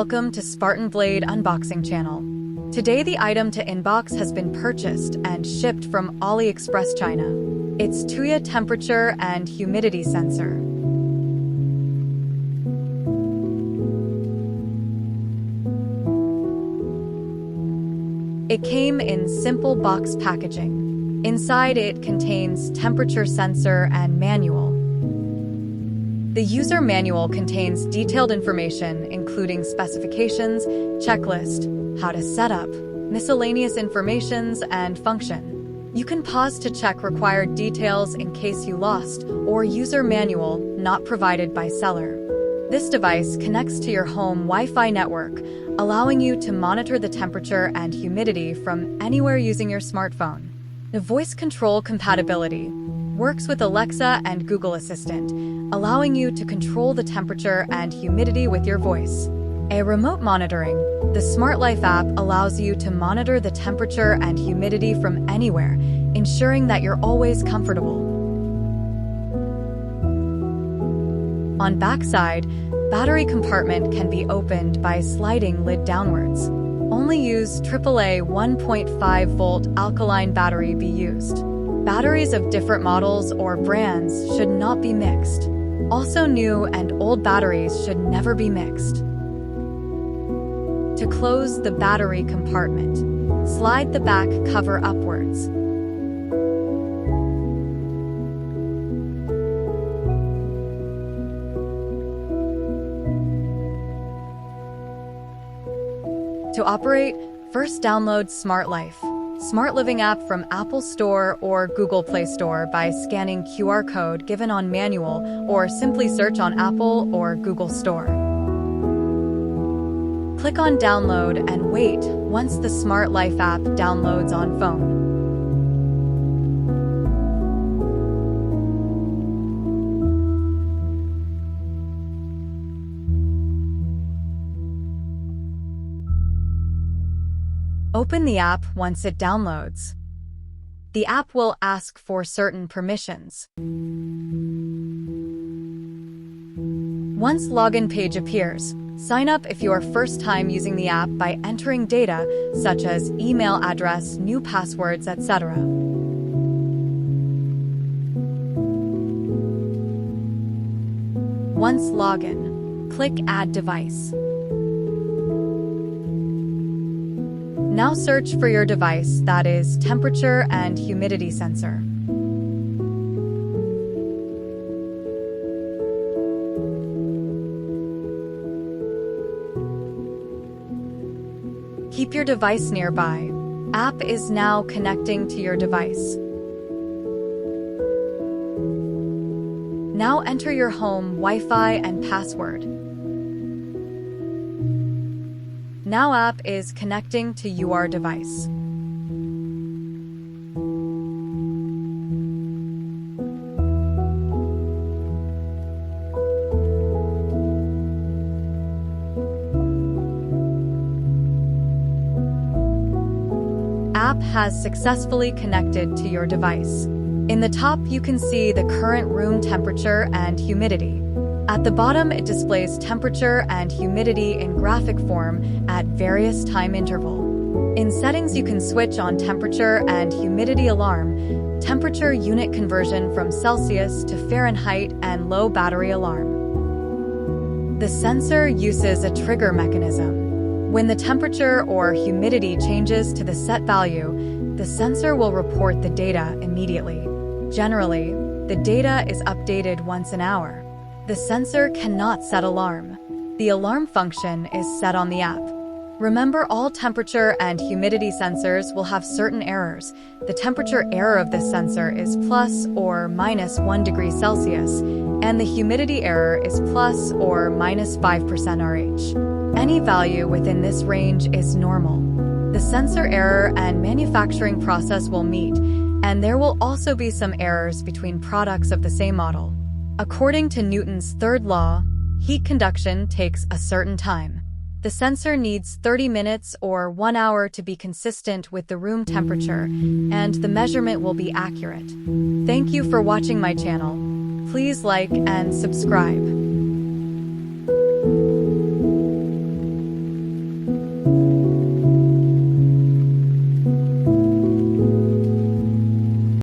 welcome to Spartan Blade Unboxing Channel. Today the item to inbox has been purchased and shipped from ALIEXPRESS, China. It's Tuya temperature and humidity sensor. It came in simple box packaging. Inside it contains temperature sensor and manual. The user manual contains detailed information including specifications, checklist, how to set up, miscellaneous informations, and function. You can pause to check required details in case you lost or user manual not provided by seller. This device connects to your home Wi-Fi network, allowing you to monitor the temperature and humidity from anywhere using your smartphone. The voice control compatibility works with Alexa and Google Assistant, allowing you to control the temperature and humidity with your voice. A remote monitoring, the SmartLife app allows you to monitor the temperature and humidity from anywhere, ensuring that you're always comfortable. On backside, battery compartment can be opened by sliding lid downwards. Only use AAA 1.5-volt alkaline battery be used. Batteries of different models or brands should not be mixed. Also, new and old batteries should never be mixed. To close the battery compartment, slide the back cover upwards. To operate, first download SmartLife, Smart Living app from Apple Store or Google Play Store by scanning QR code given on manual or simply search on Apple or Google Store. Click on Download and wait once the SmartLife app downloads on phone. Open the app once it downloads. The app will ask for certain permissions. Once login page appears, sign up if you are first time using the app by entering data such as email address, new passwords, etc. Once login, click Add Device. Now search for your device, that is temperature and humidity sensor. Keep your device nearby. App is now connecting to your device. Now enter your home Wi-Fi and password. Now app is connecting to your device. App has successfully connected to your device. In the top, you can see the current room temperature and humidity. At the bottom, it displays temperature and humidity in graphic form at various time interval. In settings, you can switch on temperature and humidity alarm, temperature unit conversion from Celsius to Fahrenheit, and low battery alarm. The sensor uses a trigger mechanism. When the temperature or humidity changes to the set value, the sensor will report the data immediately. Generally, the data is updated once an hour. The sensor cannot set alarm. The alarm function is set on the app. Remember, all temperature and humidity sensors will have certain errors. The temperature error of this sensor is plus or minus 1 degree Celsius, and the humidity error is plus or minus 5% RH. Any value within this range is normal. The sensor error and manufacturing process will meet, and there will also be some errors between products of the same model. According to Newton's third law, heat conduction takes a certain time. The sensor needs 30 minutes or 1 hour to be consistent with the room temperature, and the measurement will be accurate. Thank you for watching my channel. Please like and subscribe.